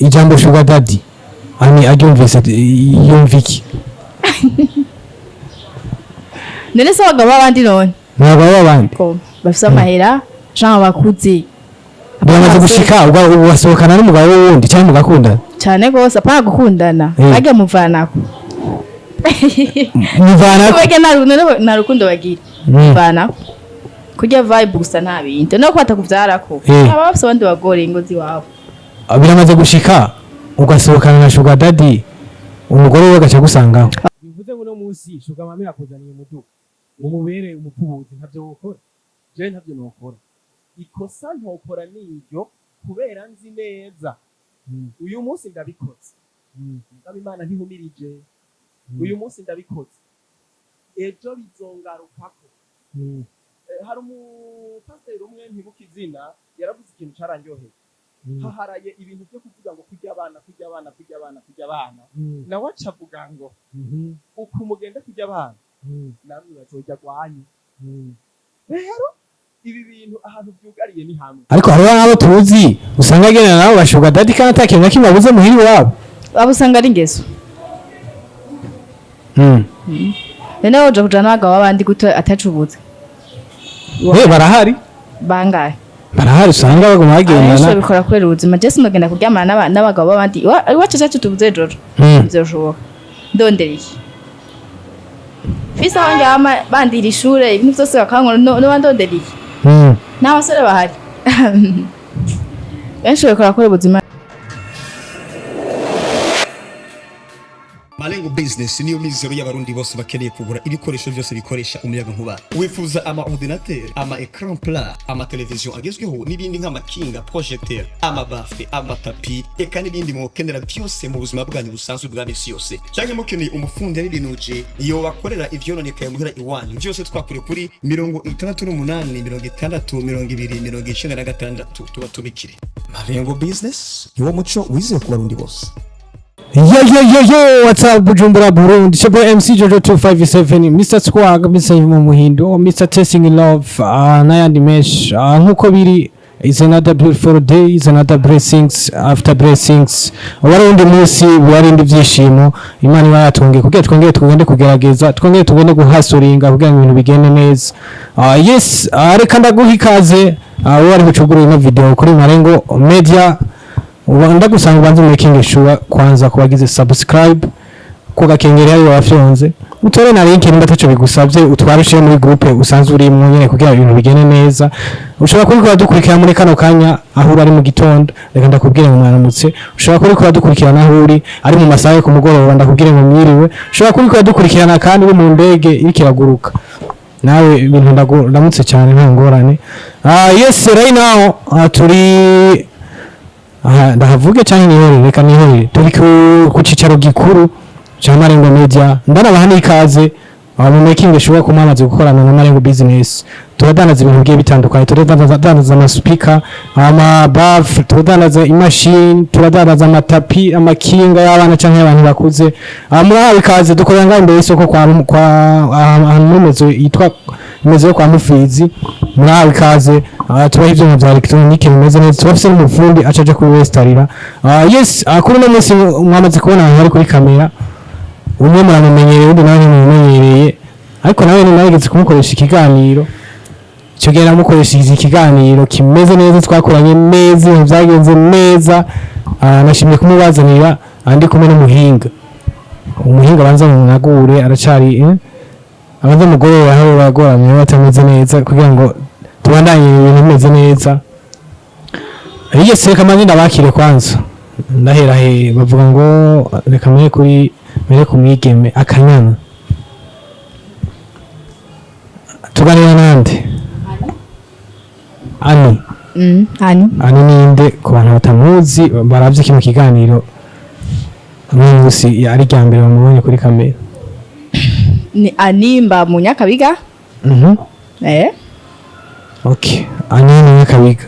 ijambo sugar daddy ani aryumvise yumviki none se abagabo b'abandi none n'abagabo b'abandi ko bafise amahera canke bakuze bamaze gushika ugasohokana n'umugabo wundi cyangwa mugakundana cyane gose apana gukundana bajya muvanako muvanako bajya na rukundo bagira muvanako kujya vibe gusa nta bindi no kwata kuvyarako aba bafise abandi bagore ingozi wabo biramaze gushika ugasohokana na sugar daddy umugore we agaca gusangaho bivuze ngo no munsi sugar mama yakuzaniye umuduga umubere umupfubuzi ntavyo wokora je ntavyo nokora ikosa ntokora niryo kubera nzi neza uyu munsi ndabikoze ngaba Imana ntihumirije uyu munsi ndabikoze ejo bizongarukako hari umupasiteri umwe ntibuka izina yaravuze ikintu carandyoheye haharaye ibintu byo kuvuga ngo kurya abana nawe acavuga ngo uko mugenda kurya abana namwe bazojya gwanyu rero ibi bintu ahantu byugariye ni hamwe ariko hari abo tuzi usanga agenda nabo bashuga daddy kandi atakintu nakimwe abuze muhiri wabo abusanga ari ingeso none woje kujana n'abagabo b'abandi guto atacubuze barahari bangahe barahari usanga baguma bagendana bikora kwera ubuzima je sinogenda kuryamana n'abagabo b'abandi iwacu cyacu tubuze joro bizoshoboka ndondereye fisa wanjye bandira ishure ibintu byose bakankora no bandondereye n'abasore bahari benshi bikora kwera ubuzima Malengo business niyo mizero y'abarundi bose bakeneye kugura ibikoresho byose bikoresha umuyaga nkuba. Wifuza ama ordinateur, ama écran plat, ama television agezweho n'ibindi nk'amakinga, projecteur, ama bafe, ama tapi, eka n'ibindi mukenera byose mu buzima bwanyu busanzwe bwa misi yose. Cyangwa mukeneye umufundi abirinuje iyo bakorera ivyononekaye muhira iwanyu. Byose twakure kuri 68 tubatumikire. Malengo business niwo muco wize ku barundi bose. Yo, what's up, Bujumbura, Burundi? It's your boy MC Jojo 257, Mr. Squag, Mr. Muhindo, Mr. Testing in Love, Nayandi Mesh, nkuko biri, it's another beautiful day, it's another blessings, after blessings, warundi musi, warindi vyishimo, Imana ibayatunge, kugira twongere tugende kugerageza, twongere tugende guhasuringa, kugira ngo ibintu bigende neza. Yes, reka ndaguha ikaze, wari bucugurira ino video kuri Malengo Media, wanda gusanga ubanze making sure kwanza kubagize subscribe ko gakengere yayo wafyonze utore na link nimba tacho bigusabye utwarushe muri groupe usanzwe uri mu nyene kugira ibintu bigene neza ushobora kuri dukurikira muri kano kanya aho uri mu gitondo reka ndakubwire ngo mwaramutse ushobora kuri dukurikirana aho uri ari mu masaha yo kumugoroba ndakubwire ngo mwiriwe ushobora kuri dukurikirana kandi uri mu ndege ikiraguruka nawe ibintu ndamutse cyane nta ngorane yes right now turi ndahavuge cyane nihore reka nihore turi ku cicaro gikuru cya Malengo Media ndanabaha n'ikaze mu making sure ko mwamaze gukorana na Malengo business turadanaza ibintu bigiye bitandukanye turadanaza ama speaker ama baf turadanaza imashini turadanaza amatapi amakinga y'abana cyangwa y'abantu bakuze murahawe ikaze dukorera ngaho imbere y'isoko kwa ahantu yitwa imeze yo kwa Mufizi murahawe ikaze tubaha ibyo bya electronique bimeze neza tubafise n'umufundi acaje kuri westarira yes kuri no munsi mwamaze kubona hari kuri kamera umwe muramenyereye undi nawe mumenyereye ariko nawe narigeze kumukoresha ikiganiro cyo gera mukoresha ikiganiro kimeze neza twakoranye neza byagenze neza nashimye kumubazanira andi kumwe n'umuhinga banza mu nagure aracari abanza mugore aho bagoramye batameze neza kugira ngo tubandanye ibintu bimeze neza iyo seka manzi ndabakire kwanza ndahera he bavuga ngo reka mere kumwigeme akanyana tuganira nande Ani ninde ku bantu batamuzi baravye kino kiganiro n'ubusi ari ryambere bamubonye kuri kamera ni animba mu Nyakabiga okay Ani Nyakabiga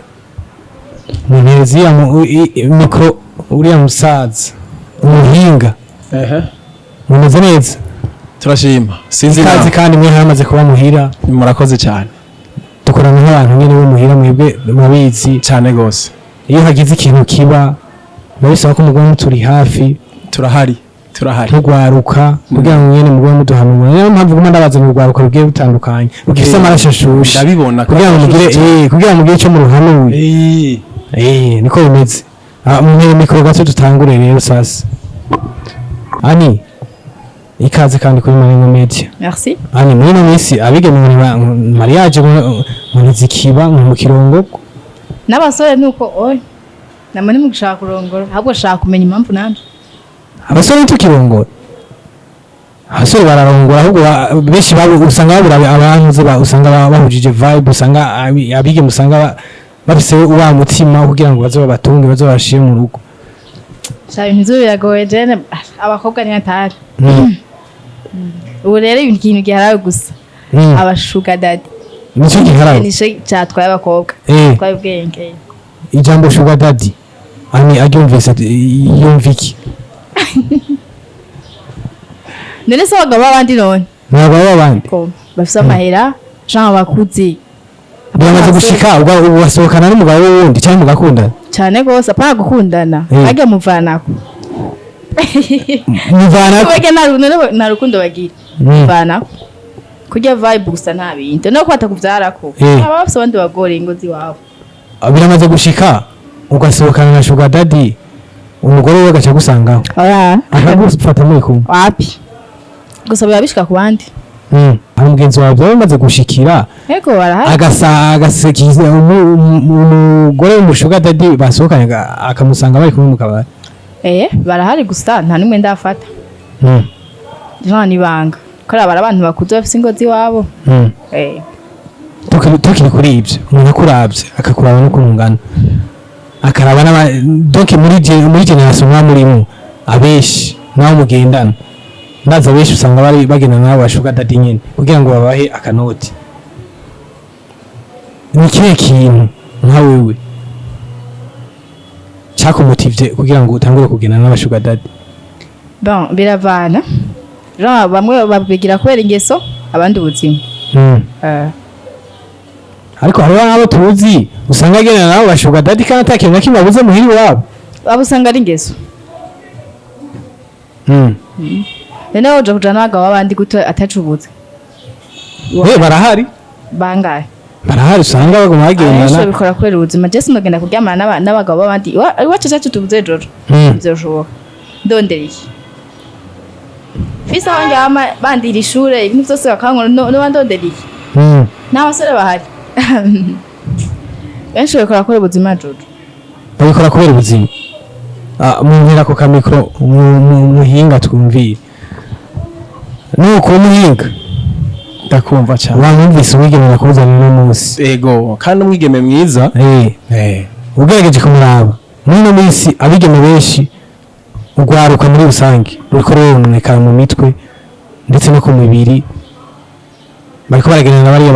munezi ya mikro uriya musaza umuhinga mumeze neza turashima sinzi kazi kandi mwe hamaze kuba muhira murakoze cyane dukorana n'abantu nyene bo muhira mwebwe mubizi cyane gose iyo hagize ikintu kiba babisaba ko mugwa turi hafi turahari tugwaruka kugira ngo nyene mugwa muduhanura niyo mpamvu guma ndabaza mu rwaruka rugiye bitandukanye rugifise amarashashusha ndabibona kugira ngo mugire cyo mu ruhanuye niko bimeze mu mikoro gato tutangure rero sasa Annie ikaze kandi kuri Marino Media. Merci. Annie muri misi abigeme muri mariage muri zikiba mu kirongo n'abasore nuko oy namwe mu gushaka kurongora ahubwo shaka kumenya impamvu nanje abasore tukirongora abasore bararongora ahubwo benshi babo usanga babura abanze usanga bahujije vibe usanga abigeme usanga bafise wa mutima kugira ngo bazo babatunge bazo bashire mu rugo. Sabe ntizo biragoye jene abakobwa ni atari. Ubu rero ibintu giharawe gusa. Abashuga daddy. Nico giharawe. Nishe cyatwaye abakobwa. Twaye ubwenge. Ijambo sugar daddy. Ani agyumvise yumviki. Nene se abagabo abandi none. N'abagabo abandi. Ko bafise amahera cyangwa bakuzi. Bamaze gushika ubwo wasohokana n'umugabo wundi cyangwa mugakundana. Cyane gose apana gukundana. Bajya muvanako. Muvanako. Bajya narukundo bagira. Muvanako. Kujya vibe gusa nta bindi. No kwata kuvyarako. Abafise abandi bagore ingozi wabo. Biramaze gushika ugasohokana na sugar daddy. Umugore we gacha gusangaho. Akagufata muri kumwe. Wapi? Gusa babishika ku bandi. Ari mugenzi wawe bamaze gushikira. Ego barahari. Agasekize umugore w'umushuga daddy basohokanye akamusanga bari kumwe mu kabari. Barahari gusa nta nimwe ndafata. Ni banga. Kora abantu bakuze bafise ingozi wabo. Tukiri kuri ibyo umuntu akuravye akakuraba no kumungana. Akaraba n'aba donc muri generation mwamurimo abeshi naho mugendana. Ndaza benshi usanga bari bagena nabo bashuka dadi nyene kugira ngo babahe akanoti. Ni kihe kintu nka wewe cyakumotivye kugira ngo utangure kugena n'abashuka dadi? Bon, biravana. Jean bamwe babigira kwera ingeso abandi ubuzima. Ariko hari abo tuzi usanga agena nabo bashuka dadi kandi atakintu nakimwe abuze muhiri wabo. Abusanga ari ingeso. Nene ojo kujana abagabo abandi guto atacubuze. Barahari? Bangaye. Barahari usanga bagoma bagendana. Ayo bikora kwera ubuzima. Jesse mugenda kuryamana n'abagabo abandi. Wacu cyacu tubuze jojo. Bizoshoboka. Ndondereye. Fisa wanjye bandira ishure ibintu byose bakankora no bandondereye. N'abasore bahari. Benshi bikora kwera ubuzima jojo. Babikora kwera ubuzima. Muhira ko kamikro muhinga twumviye. Nuko muhinga ndakumva cyane. Wamwumvise umwigeme nakuzana no munsi. Ego kandi umwigeme mwiza. Ugerageje kumuraba. Muri minsi abigeme benshi ugwaruka muri rusange ruriko runeka mu mitwe ndetse no ku mibiri. Bariko baragenera bari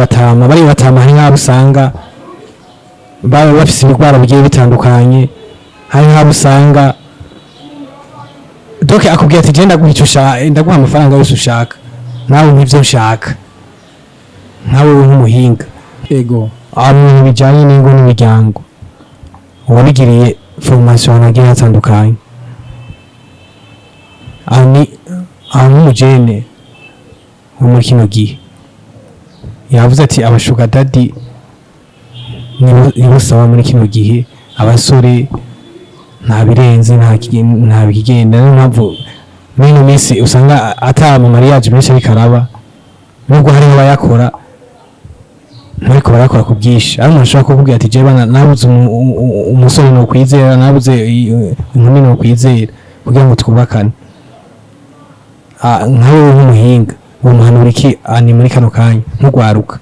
batama hari nk'abo usanga bafise ibigwara bigiye bitandukanye. Hari nk'abo usanga doke akubwira ati genda guhicisha ndaguha amafaranga yose ushaka nawe nk'ivyo ushaka nawe nk'umuhinga. Ego mu bijanye n'ingo n'imiryango wabigiriye formation agiye hatandukanye. Ani umujene wo muri kino gihe yavuze ati abashuka dadi nibo sawa muri kino gihe abasore nta birenze nta bigenda n'impamvu muri minsi usanga ata mu mariage menshi ariko araba nubwo hari abayakora ntariko barakora ku byishi ari umuntu ashobora kuvuga ati je bana nabuze umusore no kwizera nabuze inkumi no kwizera kugira ngo twubakane. Nkawe nk'umuhinga uwo muhanura iki ani muri kano kanya nk'ugwaruka?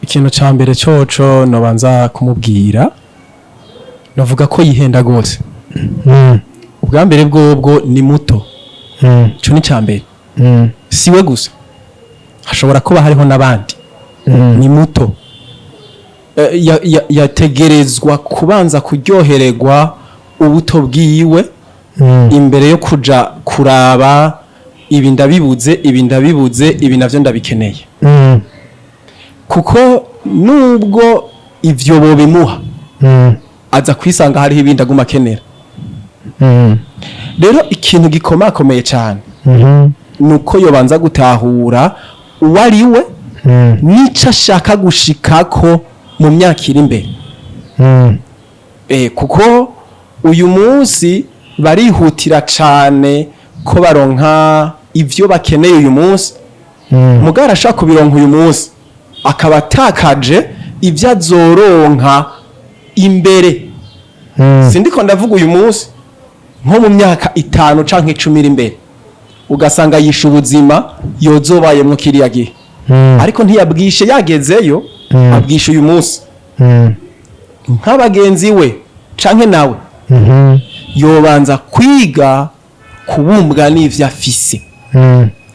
Ikintu ca mbere coco nobanza kumubwira navuga ko yihenda gose. Ubwa mbere bwobwo ni muto. Cyo ni cyambere. Siwe gusa. Hashobora kuba hariho nabandi. Ni muto. Yategerezwa kubanza kuryohererwa ubuto bwiwe imbere yo kuja kuraba ibi ndabibuze ibi navyo ndabikeneye. Kuko nubwo ivyo bo bimuha aza kwisanga hariho ibindi aguma kenera. rero ikintu gikomakomeye cyane nuko yobanza gutahura uwo ari we n'icyo ashaka gushikako mu myaka iri imbere kuko uyu munsi barihutira cyane ko baronka ivyo bakeneye uyu munsi mugara ashaka kubironka uyu munsi akaba atakaje ivyo azoronka imbere sindiko ndavuga uyu munsi nko mu myaka 5 canke 10 iri imbere ugasanga yisha ubuzima yozobayemwo kiriya gihe ariko ntiyabwishe yagezeyo abwishe uyu munsi nk'abagenzi we canke nawe yobanza kwiga kubumbwa n'ivyo afise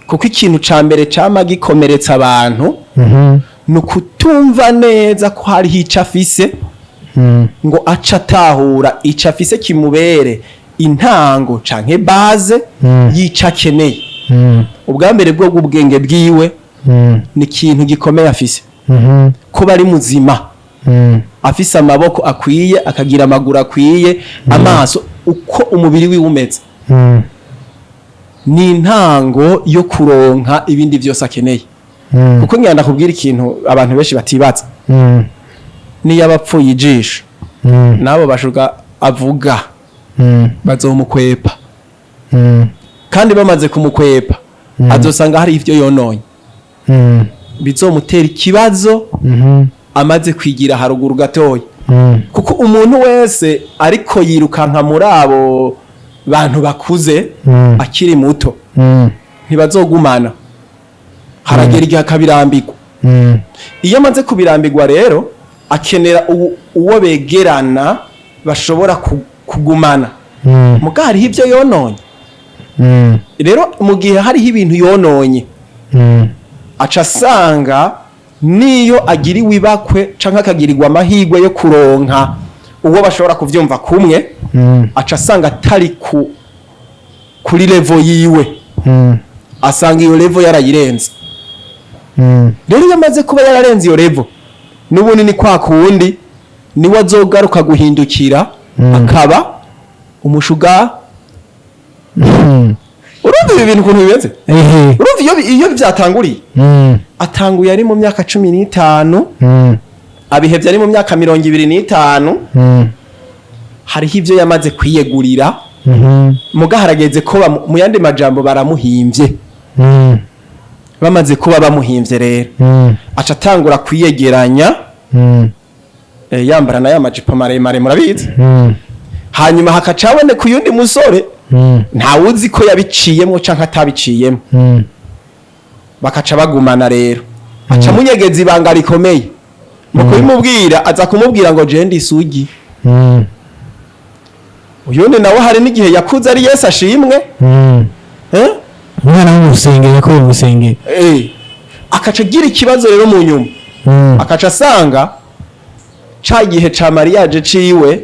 kuko ikintu ca mbere cama gikomeretsa abantu nukutumva neza ko hariho ico afise ngo aca atahura ico afise kimubere intango canke base yica akeneye ubwa mbere bwo ubwenge bwiwe ni ikintu gikomeye afise kuba ari muzima afise amaboko akwiye akagira amaguru akwiye amaso uko umubiri wiwe umeze ni intango yo kuronka ibindi vyose akeneye kuko ngenda kubwira ikintu abantu benshi batibaza ni yabapfuye ijisho nabo bashuka avuga bazomukwepa kandi bamaze kumukwepa azosanga hari ivyo yononye bizomutera ikibazo amaze kwigira haruguru gatoya kuko umuntu wese ariko yirukanka muri abo bantu bakuze akiri muto ntibazogumana haragera igihe akabirambirwa iyo amaze kubirambirwa rero akenera uwo begerana bashobora kugumana muga hariho ibyo yononye rero mu gihe hariho ibintu yononye aca asanga niyo agiriwe ibakwe canke akagirirwa amahirwe yo kuronka uwo bashobora kuvyumva kumwe aca asanga atari kuri level yiwe asanga iyo level yarayirenze rero iyo amaze kuba yararenze iyo level n'ubundi ni kwa kundi niwe azogaruka guhindukira akaba umushuga urumva ibi bintu ukuntu bimeze urumva iyo byatanguriye atanguye ari mu myaka 15 abihevye ari mu myaka 25 hariho ivyo yamaze kwiyegurira muga harageze ko mu yandi majambo baramuhimvye bamaze kuba bamuhimvye rero aca atangura kwiyegeranya yambara na yamajipo maremare murabizi hanyuma hakacabone ku yundi musore ntawuzi ko yabiciyemo canke atabiciyemo bakaca bagumana rero aca munyegeza ibanga rikomeye mu kubimubwira aza kumubwira ngo je ndi isugi uyundi nawe hari n'igihe yakuze ari Yesu ashimwe umwana w'umusengero ko umusengero akaca gira ikibazo rero mu nyuma akaca asanga ca gihe ca mariage ciwe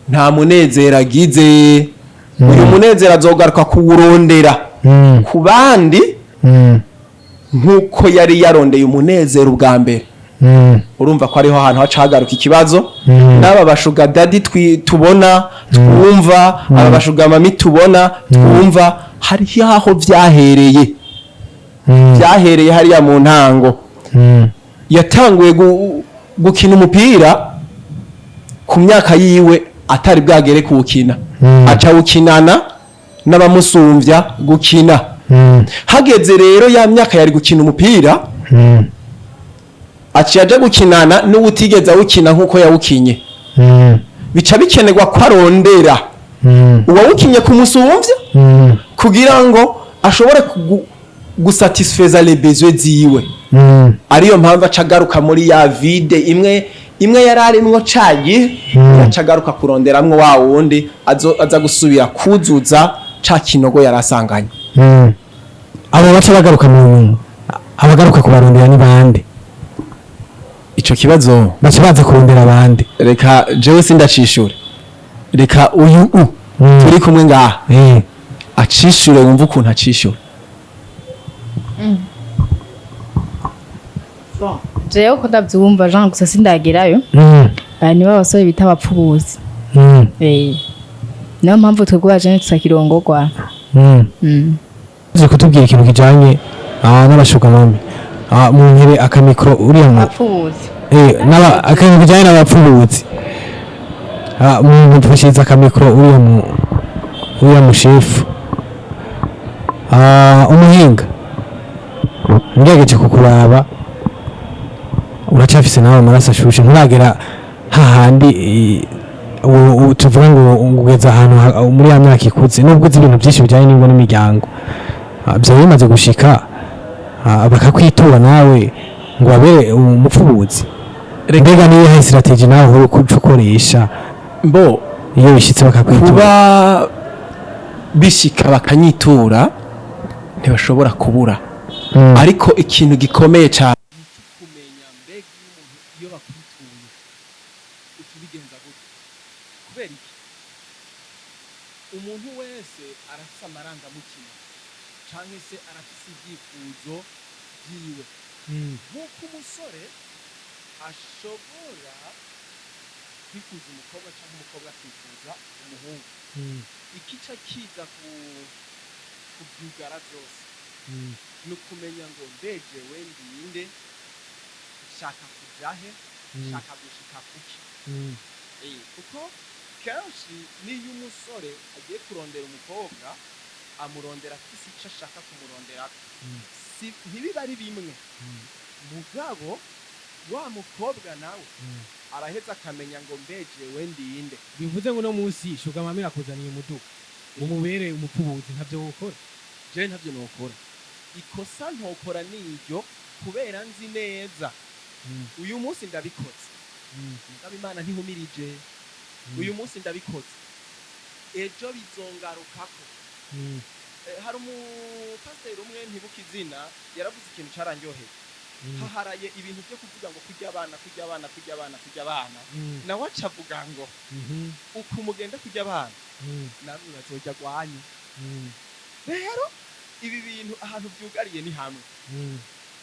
nta munezero agize uyu munezero azogaruka kuwurondera ku bandi nk'uko yari yarondeye umunezero ubwa mbere urumva ko ariho ahantu hacagaruka ikibazo n'aba bashuga dadi tubona twumva aba bashuga mami tubona twumva hariho aho byahereye hariya mu ntango yatanguye gukina umupira ku myaka yiwe atari bwagere kuwukina aca wukinana n'abamusumbya gukina hageze rero ya myaka yari gukina umupira aciye aja gukinana n'ubutigeze awukina nk'uko yawukinye bica bikenerwa ko arondera uwawukinye kumusumbya kugira ngo ashobore gusatisfeza les besoins ziwe ariyo mpamvu acagaruka muri ya vide imwe yararimwo cagihe acagaruka kuronderamwo wa wundi aza gusubira kuzuza ca kinogo yarasanganye abo baca bagaruka mu abagaruka kubarondera ni bande ico kibazo baca baza kurondera abandi reka jewe sindacishura reka uyu turi kumwe ngaha acishure wumva ukuntu acishura jewe ko ndavyumva Jean gusa sindagerayo niba abasore bita abapfubuzi niyo mpamvu twebwe abajene tutakirongorwa. uzi kutubwira ikintu kijanye n'abashugamami mu nkere akamikro uriya mu Apfubuzi. akantu kijanye n'abapfubuzi mu mpushiza akamikro uriya mushefu umuhinga ngerageje kukuraba uracafise nawe amaraso ashushe nturagera hahandi tuvuga ngo ugeze ahantu muri ya myaka ikuze nubwo uzi ibintu byinshi bijyanye n'ingo n'imiryango byari bimaze gushika bakakwitura nawe ngo wabere umupfubuzi mbega niyo hari strategy nawe uhora ukoresha mbo iyo bishyitse bakakwitura kuba bishika bakanyitura ntibashobora kubura ariko ikintu gikomeye cyane kumenya mbega umuntu iyo bakwituye utubigenza gute kubera iki umuntu wese arafise amarangamutima canke se arafise ibyifuzo byiwe nk'uko umusore ashobora kwifuza umukobwa cyangwa umukobwa akifuza umuhungu ikica kiza kubyugara byose ni ukumenya ngo mbejewe ndinde shaka kujahe shaka gushika kuki kuko kenshi niyo umusore agiye kurondera umukobwa amurondera afise icyo ashaka kumuronderako ntibiba ari bimwe mugabo wa mukobwa nawe araheza akamenya ngo mbejewe ndinde bivuze ngo no munsi shugamami akuzaniye umuduga umubere umupfubuzi ntavyo wokora je ntavyo nokora ikosa ntokora niryo kubera nzi neza uyu munsi ndabikoze mugabo Imana ntihumirije uyu munsi ndabikoze ejo bizongarukako hari umupasiteri umwe ntibuka izina yaravuze ikintu carandyoheye haharaye ibintu byo kuvuga ngo kurya abana nawe acavuga ngo uko mugenda kurya abana namwe bazojya gwanyu rero ibi bintu ahantu byugariye ni hamwe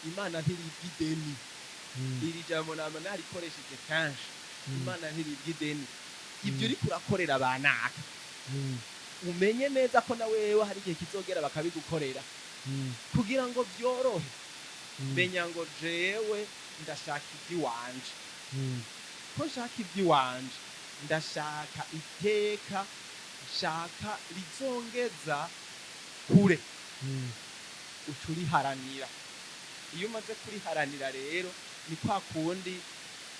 Imana ntiribwa ideni iri jambo nama narikoresheje kenshi Imana ntiribwa ideni ibyo uri kurakorera abanaka umenye neza ko nawewe hari igihe kizogera bakabigukorera kugira ngo byorohe menya ngo jewe ndashaka iby'iwanje ko nshaka iby'iwanje ndashaka iteka nshaka rizongeza kure uturiharanira iyo umaze kuriharanira rero ni kwa kundi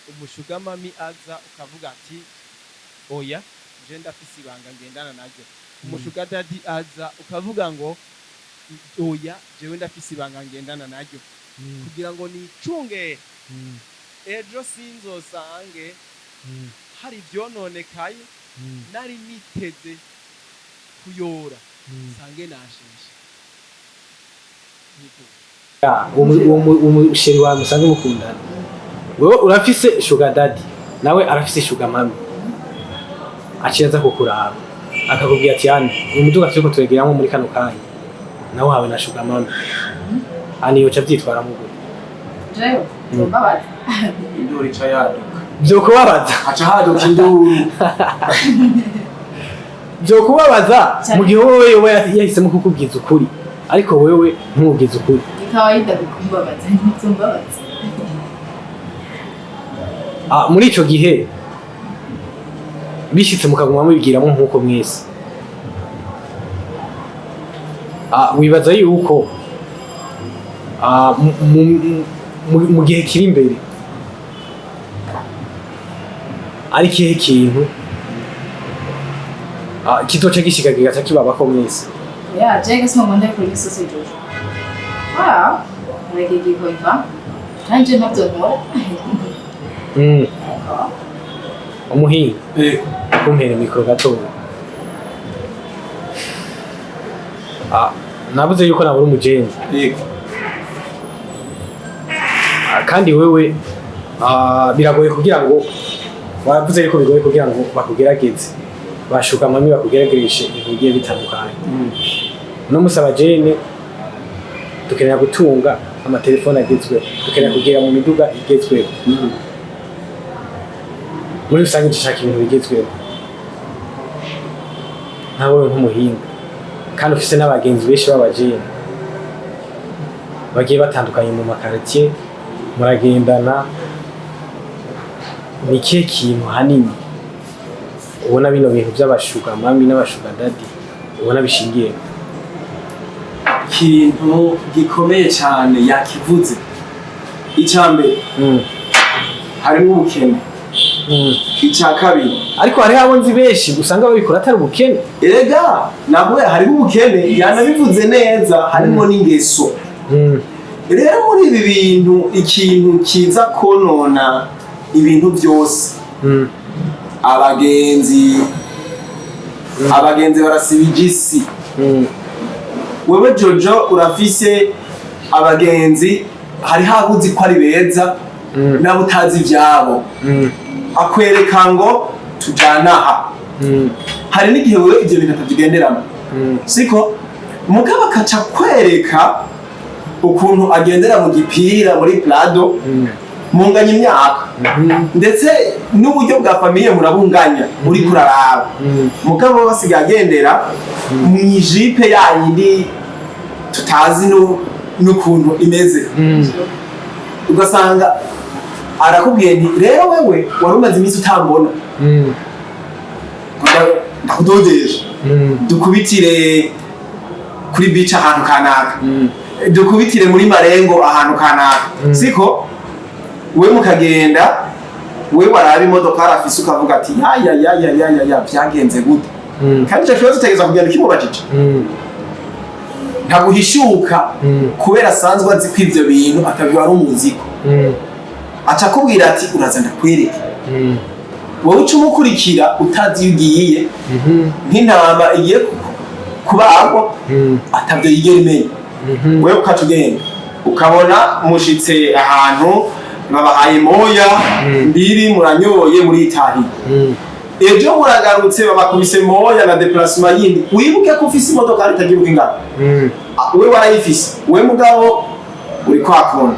umushugamami aza ukavuga ati oya je ndafise ibanga ngendana naryo umushugadadi aza ukavuga ngo oya jewe ndafise ibanga ngendana naryo kugira ngo nicunge ejo sinzosange hari ivyononekaye nari niteze kuyora sange nasheshe umusheri wawe musanze mukundana wewe urafise sugar daddy nawe arafise sugar mami aciye aza kukuraba akakubwira ati yani uyu muduga turiko turegeramo muri kano kanya nawe hawe na sugar mami ani yoca vyitwara mu gute Jewe mbabaza induru ica yaduka vyokubabaza aca haduka induru vyokubabaza mu gihe wewe yahisemo kukubwiza ukuri ariko wewe ntubwize ukuri kawaida bikumbabaza ntumbabaza muri ico gihe bishitse mukaguma mubigiramo nkuko mwese wibaza yuko mu gihe kiri imbere ari kihe kintu kizoca gishika kigaca kibabako mwese ya jega songonde kuri sausage regegi koiva kanje navyo nkora umuhinga kumpera mikoro gatoya nabuze yuko nabura umujenzi kandi wewe biragoye kugira ngo wavuze yuko bigoye kugira ngo bakugerageze bashuka mami bakugeragereshe ibintu bigiye bitandukanye no musaba jene tukenera gutunga amatelefone agezweho tukenera kugira mu miduga igezweho muri rusange dushaka ibintu bigezweho nawe nk'umuhinga kandi ufise n'abagenzi benshi b'abajene bagiye batandukanye mu makaritiye muragendana ni kihe kintu hanini ubona bino bintu by'abashuga mami n'abashuga dadi ubona bishingiye ikintu gikomeye cyane yakivuze icyambere harimo ubukene icya kabiri ariko hariho abo nzi benshi usanga babikora atari ubukene erega nabwo harimo ubukene yanabivuze neza harimo n'ingeso rero muri ibi bintu ikintu kiza konona ibintu byose abagenzi barasiba igisi wewe Jojo urafise abagenzi hari habuzi ko ari beza nabo utazi ivyabo akwereka ngo tujana aha hari n'igihe wewe ivyo bintu atabigenderamo siko mugabo akaca kwereka ukuntu agendera mu gipira muri Prado munganya imyaka ndetse n'uburyo bwa famiye murabunganya uri kuraraba mugabo basigaye agendera mu ijipe yayindi tutazi n'ukuntu imeze ugasanga arakubwiye nti rero wewe wari umaze iminsi utambona ndakudodesha dukubitire kuri beach ahantu kanaka dukubitire muri Marengo ahantu kanaka siko we mukagenda we waraba imodoka arafise ukavuga ati ya byagenze gute kandi cyo kibazo utegeza kugenda kimubajije ntaguhishuka kubera asanzwe azi ko ivyo bintu atabiba ari umuziko aca kubwira ati uraza ndakwereka wowe uca umukurikira utazi ugiye nk'intama igiye kubagwa atavyo yigera imenya wewe ukaca ugenda ukabona mushitse ahantu babahaye moya mbiri muranyoye muri Italy ejo muragarutse babakubise moya na déplacement yindi wibuke ko ufise imodoka ari tagiruka ingana we warayifise we mugabo uri kwakunda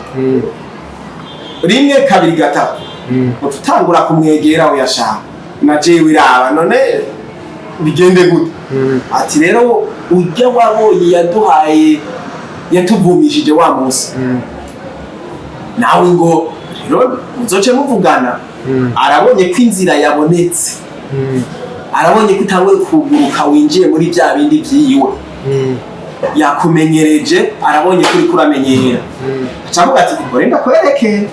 rimwe kabiri gatatu utangura kumwegera uyashaka na jewe iraba none bigende gute ati rero ujya wabonye yaduhaye yatuvumishije wa munsi nawe ngo rero muzoce muvugana arabonye ko inzira yabonetse arabonye ko utawe kuguruka winjiye muri bya bindi byiyiwe yakumenyereje arabonye ko uri kuramenyera acavuga ati gore ndakwereke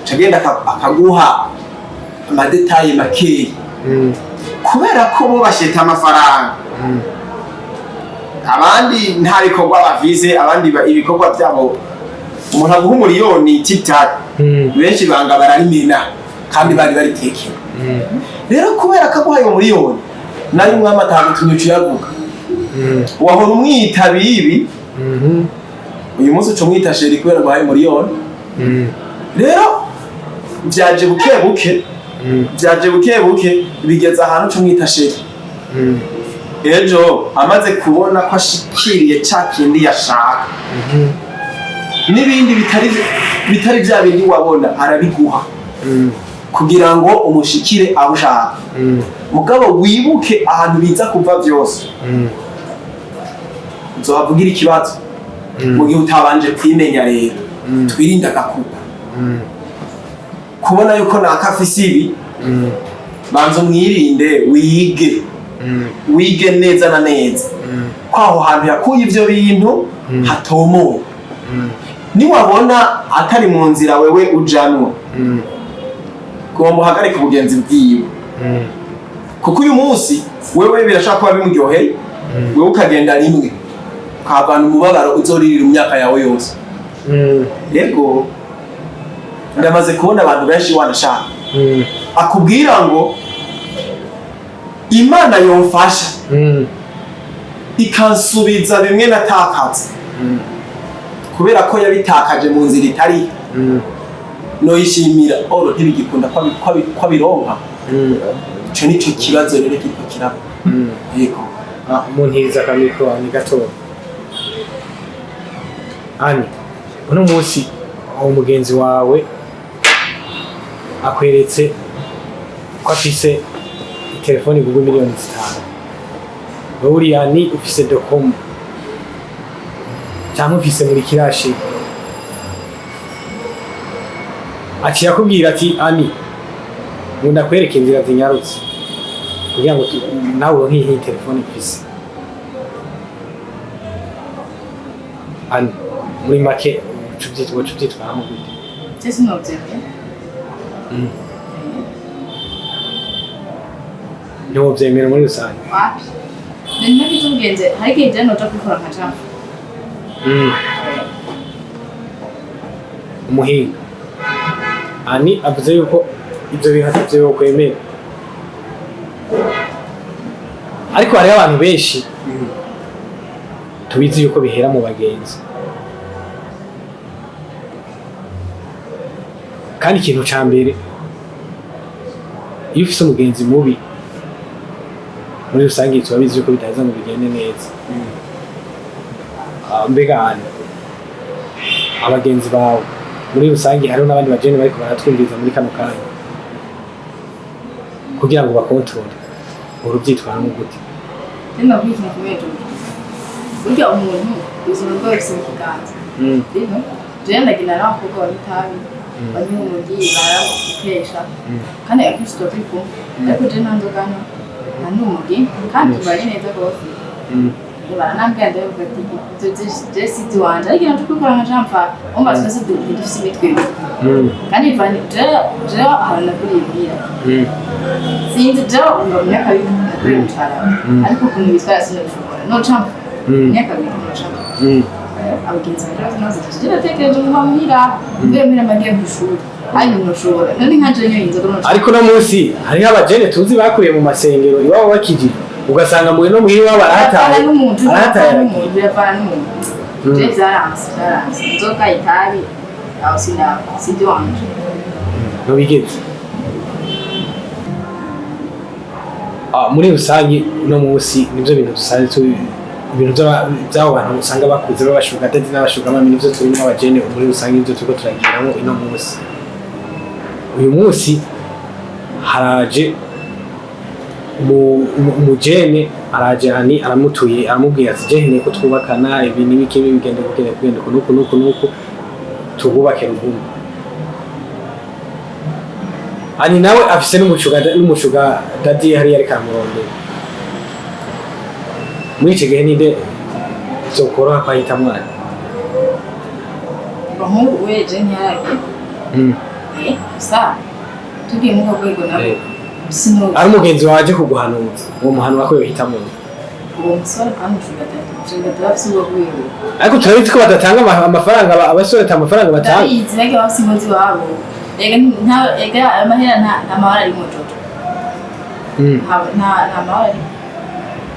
cagenda akaguha amadetaye makeyi kubera ko bo basheta amafaranga abandi nta bikorwa bafise abandi ibikorwa byabo umuntu aguha umuriyoni TikTok benshi banga bararimena kandi bari tekera rero kubera ko aguhaye umuriyoni nayo umwami atagutunyuci yavuga wahora umwita bibi uyu munsi uca umwita sheri kubera aguhaye umuriyoni rero byaje buke buke bigeza ahantu uca umwita sheri ejo amaze kubona ko ashikiriye cya kindi yashaka n'ibindi bitari bya bindi wabona arabiguha kugira ngo umushikire aho ushaka mugabo wibuke ahantu biza kuva byose uzohavugira ikibazo mu gihe utabanje kwimenya rero twirinde agakuko kubona yuko nakafise ibi banza umwirinde wige neza na neza kwaho hantu yakuye ivyo bintu hatomoye niwabona atari mu nzira wewe ujanwa gomba uhagarike ubugenzi bwiwe kuko uyu munsi wewe birashaka kuba bimuryoheye wewe ukagenda rimwe ukavana umubabaro uzoririra imyaka yawe yose yego ndamaze kubona abantu benshi wanashaka akubwira ngo Imana yomfasha ikansubiza bimwe natakaza kubera ko yabitakaje mu nzira itari noyishimira oro ntibigikunda ko bironka ico nico kibazo rero kiko kiraba yego umuntu akamikro ni gato Anny uno munsi umugenzi wawe akweretse ko afise telefoni Google miliyoni 5 buriya ni ufise dokomo cyangwa ufise muri kirashi aciye akubwira ati ani ngunda kwereka inzira zinyarutse kugira ngo nawe uronke iyi telefone ufise ani muri make tubyitwaramo gute Ese novyemeye ntiwovyemera muri rusange wapi nari nabitubwiye hari igihe je noja kubikora nka jambo umuhinga ani avuze yuko ibyo bintu atavyo yokwemera ariko hariho abantu benshi tubizi yuko bihera mu bagenzi kandi ikintu ca mbere iyo ufise umugenzi mubi muri rusange tubabizi yuko bitaza ngo bigende neza mbega hano abagenzi bawe muri rusange hariho n'abandi bajene bariko baratwumviriza muri kano kanya kugira ngo bakontrole urubyitwaramo gute Tena kwiki na kumejo burya umuntu ubuzima bwawe bufise mu kiganza rero jewe ndagira nawe kuko wabitabi banywa umugi baragutesha kandi akenshi tuba turi kumwe ariko jewe nta nzoga nywa nta n'umugi kandi tubanye neza rwose baranambwira ndavuga ati je siti wanje ariko nacyo kubikora nka jampa umva twese dufise imitwe kandi bivanye jewe ahantu nakuriye muhira sinzi jewe umva mu myaka bibiri nakuriye mu carama ariko ukuntu bitwara sinabishobora no jampa myaka bibiri no jampa abagenzi banje nazo tuje natekereje mu muhira mbe mpera magiye ku ishuri hanyuma ntushobora none nkaje nyo inzoga no ariko no munsi hariho abajene tuzi bakuriye mu masengero iwabo bakijije ugasanga mu no muhira barahataye biravana n'umuntu je vyaranse inzoga itabi aho sindi wanje ntibigeze muri rusange no munsi nivyo bintu dusanzwe ibintu by'abo bantu usanga bakuze babashuka ndetse n'abashuka mami nivyo turi n'abajene muri rusange nivyo turiko turagiramo ino munsi uyu munsi haraje umujene araje ani aramutuye aramubwira ati je nkeneye ko twubakana ibi n'ibiki bigende nuko tububake rugumu ani nawe afise n'umushuga dadi hari yari kamurondera muri ico gihe ninde zokoroha kwahita mwana bahungu weje ntiyarage gusa tugiye mu rwego nabo ari umugenzi waje kuguhanuza uwo muhanura ko yohitamo uwo musore kamushuga dati ubwo ariko turabizi ko badatanga amafaranga abasore ata amafaranga batanga izi nage bafise inkozi wabo ega amahera nta mabara ari mojojo nta mabara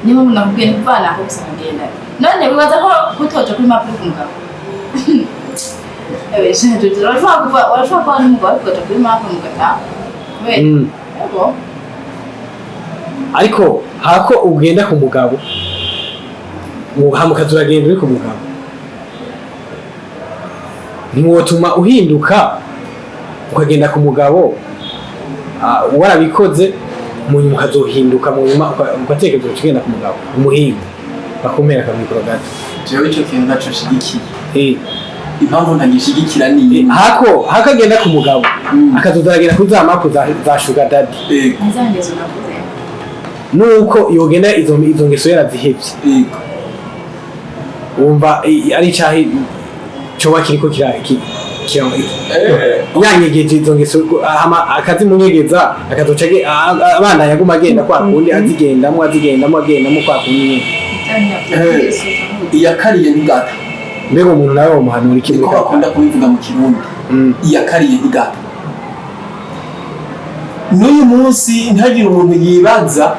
niba umuntu akubwiye ni kuvana aho gusa kugenda none wibaza ko kutoja kuri mapuro kumugabo urashobora kuba n'umugabo kutoja kuri mapuro mugataha kubera ariko hako ugenda ku mugabo uhamuka turagenda uri ku mugabo ntiwotuma uhinduka ukagenda ku mugabo warabikoze mu nyuma ukazohinduka mu nyuma ugatekereza ukagenda ku mugabo umuhinga bakumera akamikoro gato jewe ico kintu naco nshigikiye impamvu ntagishigikira niye hako agenda ku mugabo akazozaragenda kuri za mapu za sugar daddy nizangezo nakuze nuko yogenda izo ngeso yarazihevye wumva ari icahi coba kiriko yanyegeje izo ngeso akazimunyegeza akazoca abana yaguma agenda kwa kundi azigendamwo kwa kundi iyakariye ntigata mbega umuntu nawe womuhanura iki ko bakunda kubivuga mu kirundi iyakariye ntigata n'uyu munsi ntihagire umuntu yibaza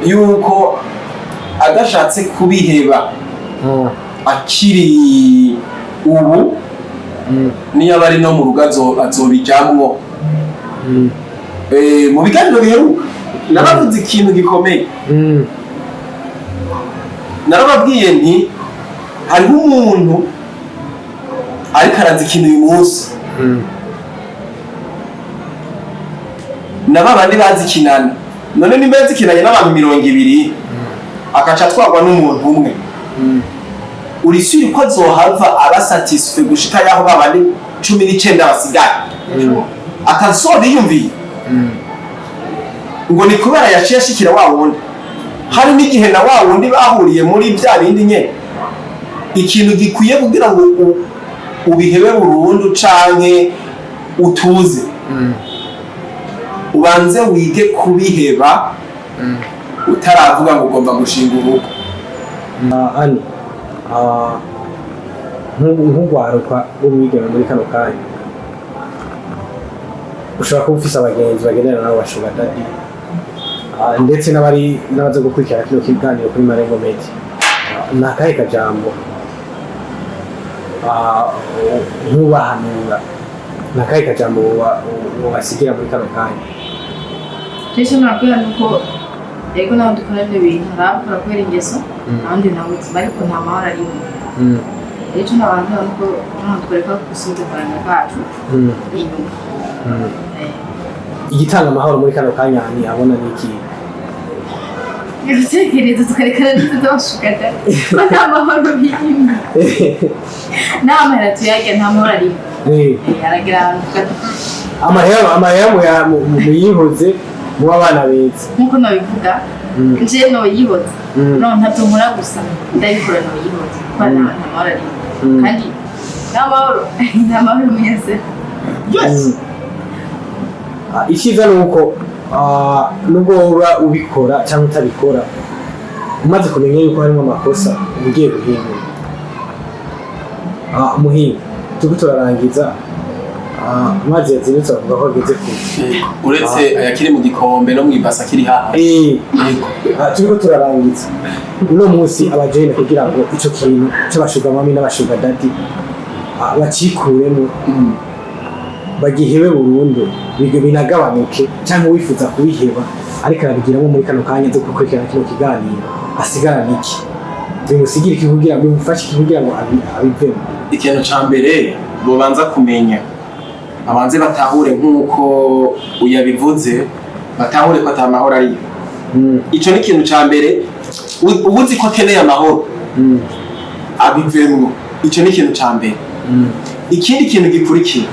yuko adashatse kubiheba akiri ubu niyo aba ari no mu rugo azobijamwo mu biganiro biheruka naravuze ikintu gikomeye narababwiye nti hariho umuntu ariko arazi ikintu uyu munsi na babandi bazikinana none nimba yazikinanye n'abantu 200 akaca twagwa n'umuntu umwe uri suri ko azohava aba satisfait gushika yaho babandi 19 basigaye atazobiyumviye ngo ni kubera yaciye ashikira wa wundi hari n'igihe na wa wundi bahuriye muri bya bindi nye ikintu gikwiye kugira ngo ubihebe burundu canke utuze ubanze wige kubiheba utaravuga ngo ugomba gushinga urugo. Ani nk'ugwaruka umwigeme muri kano kanya ushobora kuba ufise abagenzi bagendana nabo bashuga dadi ndetse n'abaza gukurikirana kino kiganiro kuri Marengo Media ni akahe kajambo ntubahanura ni akahe kajambo wabasigira muri kano kanya? Icyo nabwira ni uko yego nawe dukora ibyo bintu arabikora kubera ingeso abandi ntabwo ariko nta mahoro arimo. Icyo nabandura ni uko ntabwo twereka gusubiza akaranga kacu inyuma. Igitanga amahoro muri kano kanya ni abona ni iki? Ibitekerezo tukarekana ntituzabashukata nta mahoro birimo nta mahoro tuyajya nta mahoro arimo aragira ahantu tukata amahera muyihoze muba abana beza nk'uko nabivuga nje noyihoze no ntabyo nkora gusa ndabikora noyihoze kuko nta mahoro arimo kandi nta mahoro mwese. Icyiza ni uko nubwo woba ubikora cyangwa utabikora umaze kumenya yuko harimo amakosa uba ugiye guhindura. Muhinga turiko turarangiza amazi yazindutse avuga ko ageze kure uretse ayakiri mu gikombe no mwibasa kiri haha. Turiko turarangiza uno munsi abajene kugira ngo ico kintu cy'abashuga mami n'abashuga dadi bacikuremo bagihebe burundu binagabanuke cyangwa wifuza kubiheba ariko arabigiramo muri kano kanya zo gukurikirana kino kiganiro asigara niki bimusigira iki kugira ngo bimufashe iki kugira ngo abivemo. Ikintu ca mbere bobanza kumenya abanze batahure nk'uko uyabivuze batahure ko atamahoro ari ico ni ikintu ca mbere ubuzi ko akeneye amahoro abivemo ico ni ikintu ca mbere. Ikindi kintu gikurikira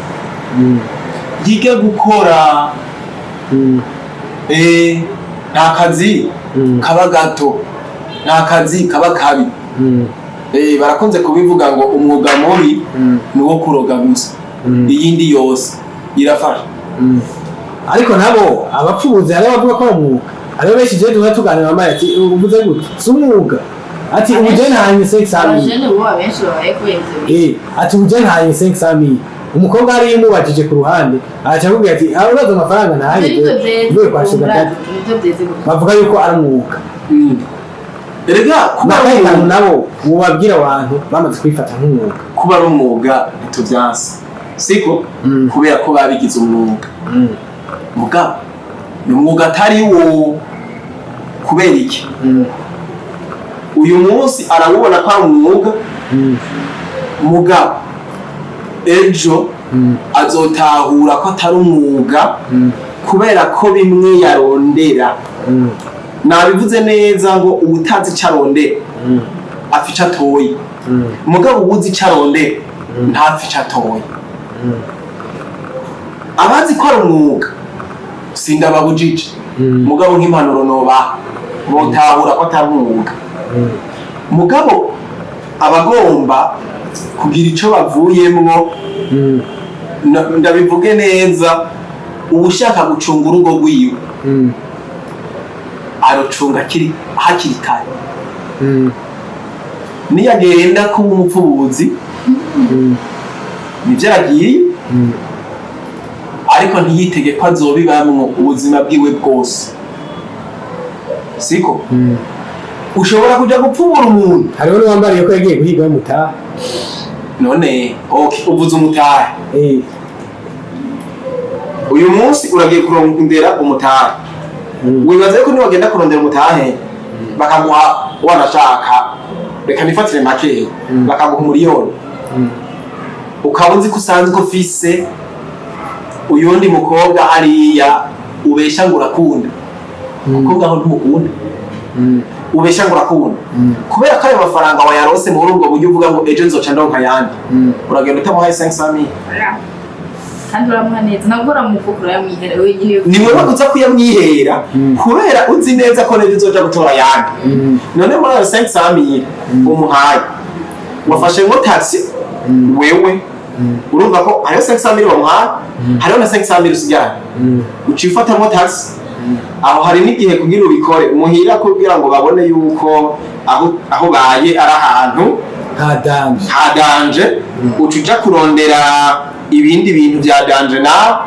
yiga gukora nta kazi kaba gato nta kazi kaba kabi. Barakunze kubivuga ngo umwuga mubi ni wo kuroga gusa iyindi yose irafasha. Ariko nabo abapfubuzi hari abavuga ko umwuga ari benshi je duha tuganira amaye ati uvuze gute si umwuga ati ubujene hanye 500 abajene bo abenshi babaye kweze ati ubujene hanye 500 umukobwa ari yimubajije ku ruhande acha kugira ati abaza amafaranga nahaye byo kwashuka dadi bavuga yuko ari umwuga. Erega kuba ari nabo ubabwira abantu bamaze kwifata nk'umwuga kuba ari umwuga bituvyanse siko kubera ko babigize umwuga mugabo ni umwuga atari wo kubera iki uyu munsi arabubona ko ari umwuga mugabo ejo azotahura ko atari umwuga kubera ko bimwe yarondera. Nabivuze neza ngo ubutazi carondera afica toyi mugabo ubuzi carondera ntafica toyi. Abazi ko ari umwuga sindababujije mugabo nk'impanuro noba botahura ko atari umwuga mugabo abagomba kugira ico bavuyemwo. Ndabivuge neza ubushaka gucunga urugo rwiwe arocunga hakiri kare niyagenda kuba umupfubuzi nivyo aragiye ariko ntiyitege ko azobibamwo ubuzima bwiwe bwose siko ushobora kuja gupfubura umuntu. Hariho n'uwambariye ko yagiye guhiga umutaha none uvuze umutaha uyu munsi uragiye kurondera umutaha wibaze ko niwagenda kurondera umutahe bakaguha wanashaka reka nifatire make bakaguha umuriyoni ukaba uzi ko usanzwe ko ufise uyundi mukobwa hariya ubesha ngo urakunda umukobwa aho ntumukunda ubesha ngo urakubona kubera ko ayo mafaranga wayarose muri ubwo buryo uvuga ngo ejo nzoca ndonka yandi uragenda utamuhaye 500,000 kandi uramuha neza nabwo uramuvugura yamwihera wenyine ni wowe uza kuyamwihera kubera uzi neza ko nejo uzoja gutora yandi none muri ayo 500,000 umuhaye wafashe ngo taxi wewe urumva ko ayo 500,000 bamuhaye hariho na 500,000 usigara ucifata ngo taxi aho hari n'igihe kugira ubikore umuhira kugira ngo babone yuko aho baye ari ahantu hadanje ucuja kurondera ibindi bintu bya danje na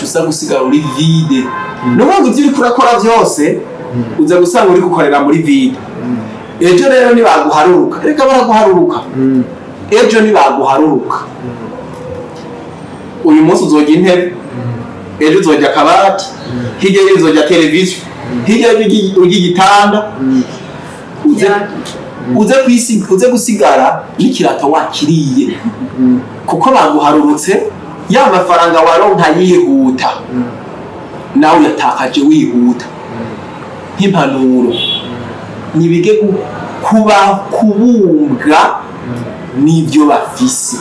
usa gusigara uri vide n'ubwo ibyo uri kurakora byose uza gusanga uri gukorera muri vide ejo rero nibaguharuruka reka baraguharuruka ejo nibaguharuruka uyu munsi uzojya intebe ejo uzojya akabati hirya uzojya televiziyo hirya y'igitanda uze gusigara n'ikirato wakiriye kuko baguharurutse ya mafaranga waronka yihuta nawe yatakaje wihuta nk'impanuro nibige kubumbwa n'ibyo bafise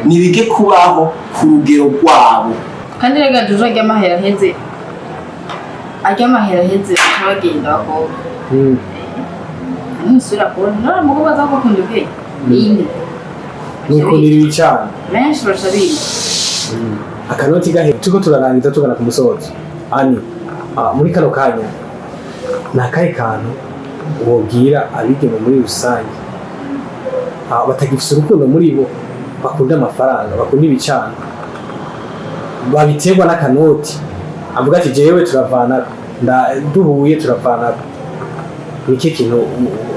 nibige kubaho ku rugero rwabo kandi rega dujo ry'amahera heze akabagenda bakobwa nisura kubona nora mugo bazakukunda ubwe ine nikundira ibicana benshi bashabiri akanoti gahe tuko turarangiza tugana ku musozo ani muri kano kanya nakaye kantu wobwira abigeme muri rusange batagifise urukundo muri bo bakunda amafaranga bakunda ibicana babiterwa n'akanoti avuga ati jewe turavana duhuye turavana niki kintu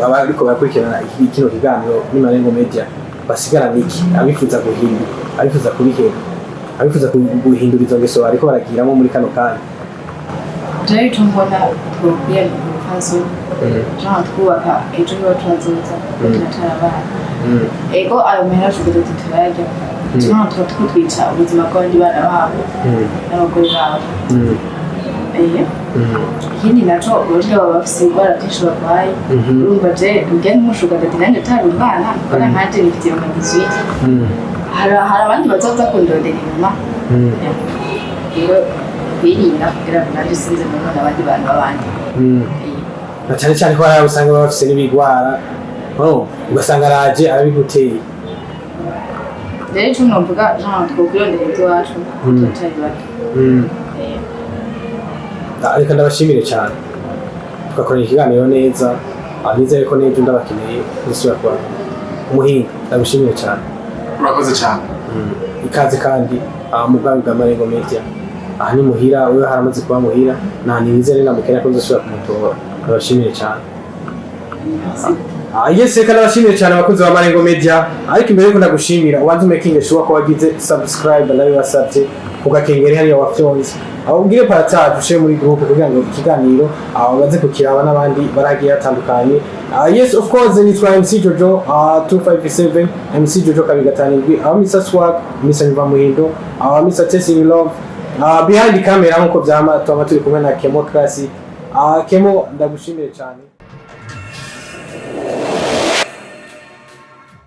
abariko bakurikirana kino kiganiro ni Marengo Media basigara niki abifuza guhindura abifuza kubihera abifuza guhindura izo ngeso ariko baragiramo muri kano kanya jewe tumbona twobwiye mufazo jean twubaka ejo niho tuzazoza tunatarabana ego ayo mahera shuguru tuturajya jean twatwica ubuzima bw'abandi bana babo n'abagore babo ikindi naco uburyo baba bafise indwara byinshi barwaye urumva je njye n'umushuga ati nanjye utari umwana mbona nkanje nifite iyo magizwi hari abandi bazoza kundondera inyuma rero birinda kugira ngo nanjye sinze mu none abandi bantu b'abandi na cyane cyane ko hari usanga bafise n'ibigwara ugasanga araje arabiguteye rero icyo numvuga jean twokwirondera iby'iwacu tutari bato reka ndabashimire cyane tugakorera ikiganiro neza nizere ko n'ejo ndabakeneye nisubira kuba umuhinga ndabashimire cyane urakoze cyane ikaze kandi mu bwami bwa Marengo Media aha ni muhira wewe haramaze kuba muhira nizere namukenya ko nzosubira kumutora ndabashimire cyane yes reka ndabashimire cyane abakunzi ba Marengo Media ariko imbere yuko ndagushimira ubanze making sure ko wagize subscribe nawe wasabye kugakengera hariya wafyonze abubwire partage ushe muri groupe kugira ngo ikiganiro baze kukiraba n'abandi baragiye atandukanye yes of course nitwa MC Jojo 257 MC Jojo kabigatanirwi Mr Swag Mr Nivamuhindo Mr Testing Love behind the camera nkuko byama twama turi kumwe na Kemo Classic Kemo ndagushimire cyane